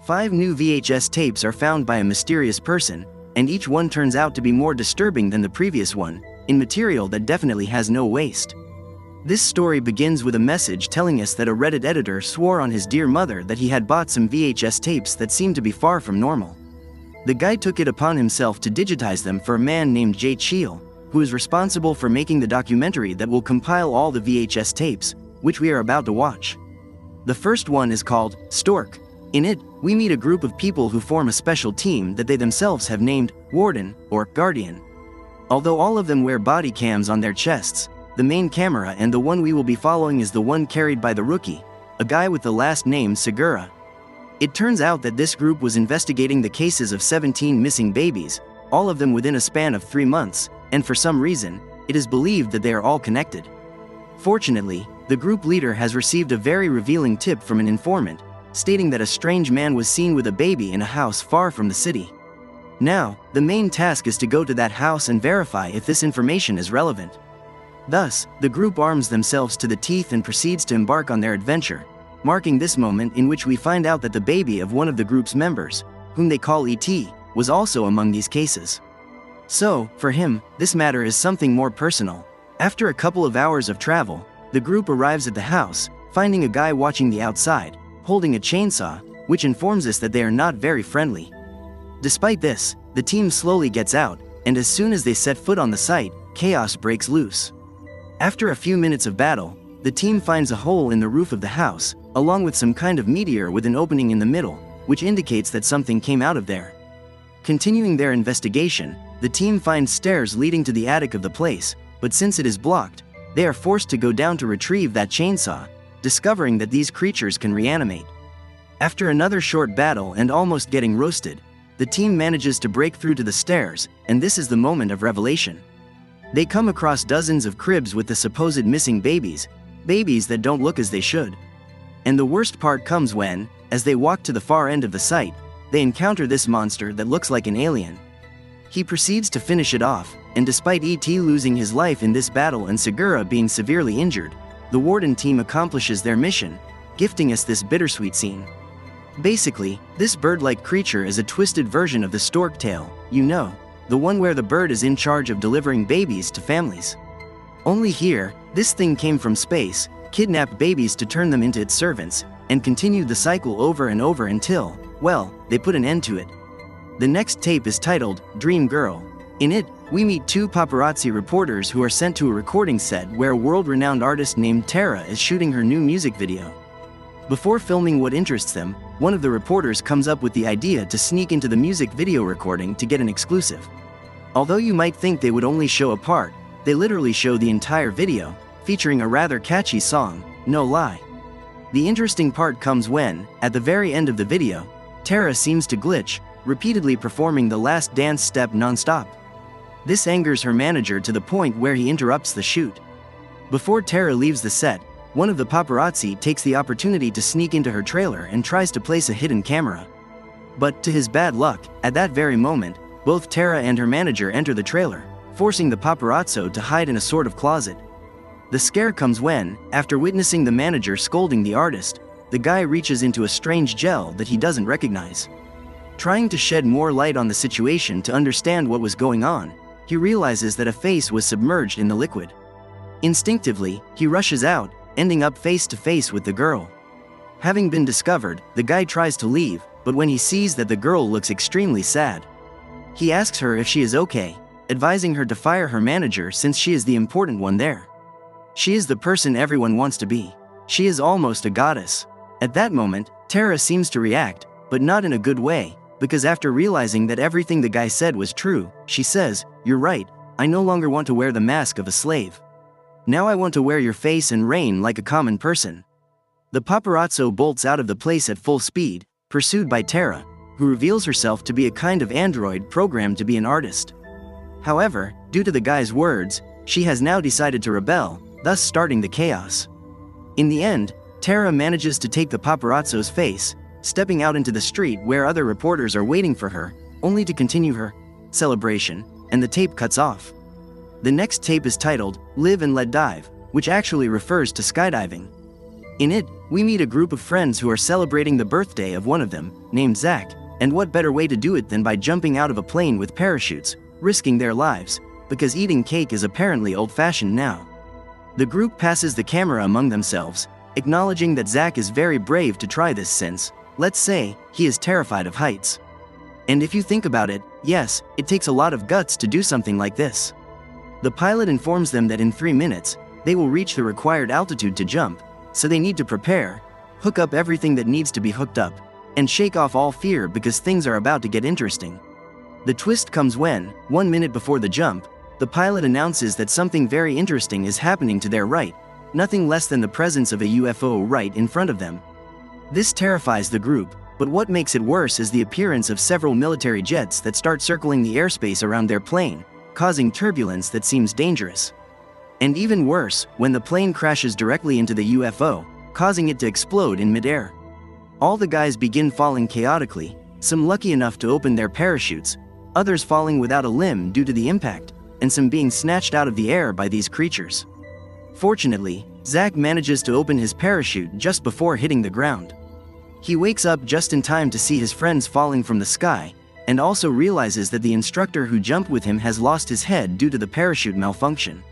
5 new VHS tapes are found by a mysterious person, and each one turns out to be more disturbing than the previous one, in material that definitely has no waste. This story begins with a message telling us that a Reddit editor swore on his dear mother that he had bought some VHS tapes that seemed to be far from normal. The guy took it upon himself to digitize them for a man named Jay Cheel, who is responsible for making the documentary that will compile all the VHS tapes, which we are about to watch. The first one is called Storit. In it, we meet a group of people who form a special team that they themselves have named Warden or Guardian. Although all of them wear body cams on their chests, the main camera and the one we will be following is the one carried by the rookie, a guy with the last name Segura. It turns out that this group was investigating the cases of 17 missing babies, all of them within a span of 3 months, and for some reason, it is believed that they are all connected. Fortunately, the group leader has received a very revealing tip from an informant, stating that a strange man was seen with a baby in a house far from the city. Now, the main task is to go to that house and verify if this information is relevant. Thus, the group arms themselves to the teeth and proceeds to embark on their adventure, marking this moment in which we find out that the baby of one of the group's members, whom they call E.T., was also among these cases. So, for him, this matter is something more personal. After a couple of hours of travel, the group arrives at the house, finding a guy watching the outside, holding a chainsaw, which informs us that they are not very friendly. Despite this, the team slowly gets out, and as soon as they set foot on the site, chaos breaks loose. After a few minutes of battle, the team finds a hole in the roof of the house, along with some kind of meteor with an opening in the middle, which indicates that something came out of there. Continuing their investigation, the team finds stairs leading to the attic of the place, but since it is blocked, they are forced to go down to retrieve that chainsaw, discovering that these creatures can reanimate. After another short battle and almost getting roasted, the team manages to break through to the stairs, and this is the moment of revelation. They come across dozens of cribs with the supposed missing babies that don't look as they should. And the worst part comes when, as they walk to the far end of the site, they encounter this monster that looks like an alien. He proceeds to finish it off, and despite E.T. losing his life in this battle and Segura being severely injured, the Warden team accomplishes their mission, gifting us this bittersweet scene. Basically, this bird-like creature is a twisted version of the stork tale, you know, the one where the bird is in charge of delivering babies to families. Only here, this thing came from space, kidnapped babies to turn them into its servants, and continued the cycle over and over until, well, they put an end to it. The next tape is titled Dream Girl. In it, we meet 2 paparazzi reporters who are sent to a recording set where a world-renowned artist named Tara is shooting her new music video. Before filming what interests them, one of the reporters comes up with the idea to sneak into the music video recording to get an exclusive. Although you might think they would only show a part, they literally show the entire video, featuring a rather catchy song, no lie. The interesting part comes when, at the very end of the video, Tara seems to glitch, repeatedly performing the last dance step non-stop. This angers her manager to the point where he interrupts the shoot. Before Tara leaves the set, one of the paparazzi takes the opportunity to sneak into her trailer and tries to place a hidden camera. But to his bad luck, at that very moment, both Tara and her manager enter the trailer, forcing the paparazzo to hide in a sort of closet. The scare comes when, after witnessing the manager scolding the artist, the guy reaches into a strange gel that he doesn't recognize. Trying to shed more light on the situation to understand what was going on, he realizes that a face was submerged in the liquid. Instinctively, he rushes out, ending up face to face with the girl. Having been discovered, the guy tries to leave, but when he sees that the girl looks extremely sad, he asks her if she is okay, advising her to fire her manager since she is the important one there. She is the person everyone wants to be. She is almost a goddess. At that moment, Tara seems to react, but not in a good way, because after realizing that everything the guy said was true, she says, "You're right, I no longer want to wear the mask of a slave. Now I want to wear your face and reign like a common person." The paparazzo bolts out of the place at full speed, pursued by Tara, who reveals herself to be a kind of android programmed to be an artist. However, due to the guy's words, she has now decided to rebel, thus starting the chaos. In the end, Tara manages to take the paparazzo's face, stepping out into the street where other reporters are waiting for her, only to continue her celebration, and the tape cuts off. The next tape is titled Live and Let Dive, which actually refers to skydiving. In it, we meet a group of friends who are celebrating the birthday of one of them, named Zach, and what better way to do it than by jumping out of a plane with parachutes, risking their lives, because eating cake is apparently old-fashioned now. The group passes the camera among themselves, acknowledging that Zach is very brave to try this since, let's say, he is terrified of heights. And if you think about it, yes, it takes a lot of guts to do something like this. The pilot informs them that in 3 minutes, they will reach the required altitude to jump, so they need to prepare, hook up everything that needs to be hooked up, and shake off all fear because things are about to get interesting. The twist comes when, 1 minute before the jump, the pilot announces that something very interesting is happening to their right, nothing less than the presence of a UFO right in front of them. This terrifies the group, but what makes it worse is the appearance of several military jets that start circling the airspace around their plane, causing turbulence that seems dangerous. And even worse, when the plane crashes directly into the UFO, causing it to explode in midair. All the guys begin falling chaotically, some lucky enough to open their parachutes, others falling without a limb due to the impact, and some being snatched out of the air by these creatures. Fortunately, Zach manages to open his parachute just before hitting the ground. He wakes up just in time to see his friends falling from the sky, and also realizes that the instructor who jumped with him has lost his head due to the parachute malfunction.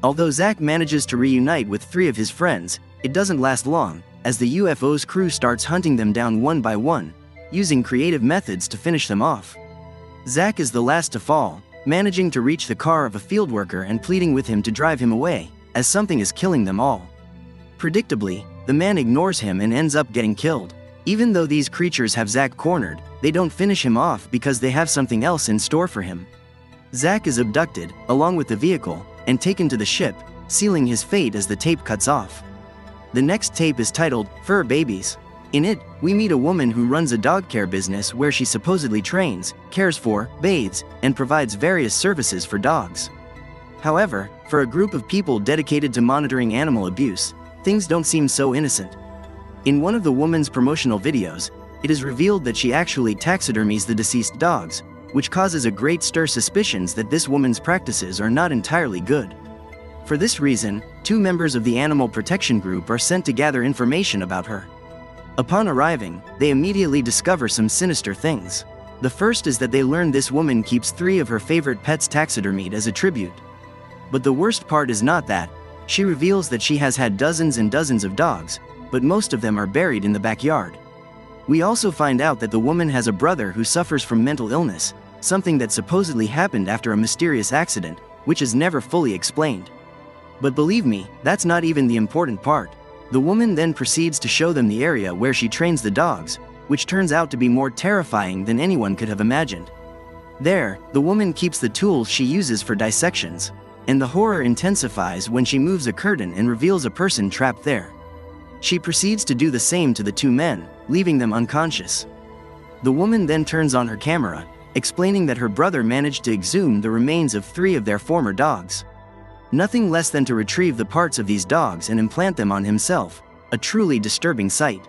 Although Zach manages to reunite with 3 of his friends, it doesn't last long, as the UFO's crew starts hunting them down one by one, using creative methods to finish them off. Zach is the last to fall, managing to reach the car of a field worker and pleading with him to drive him away, as something is killing them all. Predictably, the man ignores him and ends up getting killed. Even though these creatures have Zach cornered, they don't finish him off because they have something else in store for him. Zach is abducted, along with the vehicle, and taken to the ship, sealing his fate as the tape cuts off. The next tape is titled, Fur Babies. In it, we meet a woman who runs a dog care business where she supposedly trains, cares for, bathes, and provides various services for dogs. However, for a group of people dedicated to monitoring animal abuse, things don't seem so innocent. In one of the woman's promotional videos, it is revealed that she actually taxidermies the deceased dogs, which causes a great stir suspicions that this woman's practices are not entirely good. For this reason, 2 members of the animal protection group are sent to gather information about her. Upon arriving, they immediately discover some sinister things. The first is that they learn this woman keeps 3 of her favorite pets taxidermied as a tribute. But the worst part is not that. She reveals that she has had dozens and dozens of dogs, but most of them are buried in the backyard. We also find out that the woman has a brother who suffers from mental illness, something that supposedly happened after a mysterious accident, which is never fully explained. But believe me, that's not even the important part. The woman then proceeds to show them the area where she trains the dogs, which turns out to be more terrifying than anyone could have imagined. There, the woman keeps the tools she uses for dissections, and the horror intensifies when she moves a curtain and reveals a person trapped there. She proceeds to do the same to the 2 men, leaving them unconscious. The woman then turns on her camera, explaining that her brother managed to exhume the remains of 3 of their former dogs. Nothing less than to retrieve the parts of these dogs and implant them on himself, a truly disturbing sight.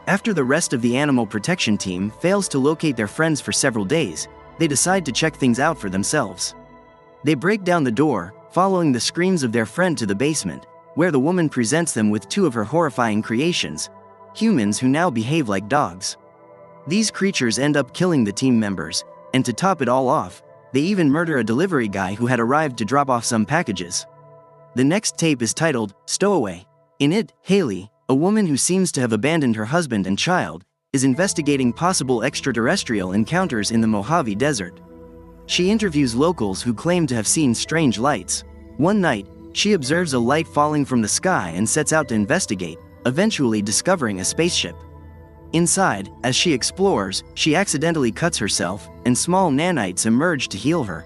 After the rest of the animal protection team fails to locate their friends for several days, they decide to check things out for themselves. They break down the door, following the screams of their friend to the basement, where the woman presents them with 2 of her horrifying creations, humans who now behave like dogs. These creatures end up killing the team members, and to top it all off, they even murder a delivery guy who had arrived to drop off some packages. The next tape is titled, Stowaway. In it, Haley, a woman who seems to have abandoned her husband and child, is investigating possible extraterrestrial encounters in the Mojave Desert. She interviews locals who claim to have seen strange lights. One night, she observes a light falling from the sky and sets out to investigate, eventually discovering a spaceship. Inside, as she explores, she accidentally cuts herself, and small nanites emerge to heal her.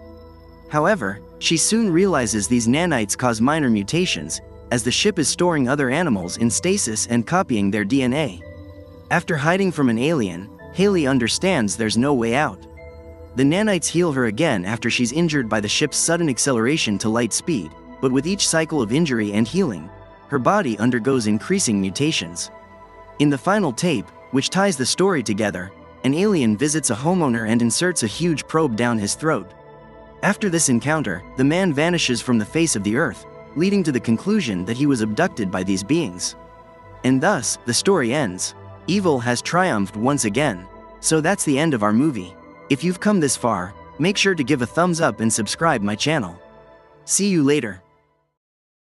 However, she soon realizes these nanites cause minor mutations, as the ship is storing other animals in stasis and copying their DNA. After hiding from an alien, Haley understands there's no way out. The nanites heal her again after she's injured by the ship's sudden acceleration to light speed, but with each cycle of injury and healing, her body undergoes increasing mutations. In the final tape, which ties the story together, an alien visits a homeowner and inserts a huge probe down his throat. After this encounter, the man vanishes from the face of the earth, leading to the conclusion that he was abducted by these beings. And thus, the story ends. Evil has triumphed once again. So that's the end of our movie. If you've come this far, make sure to give a thumbs up and subscribe my channel. See you later.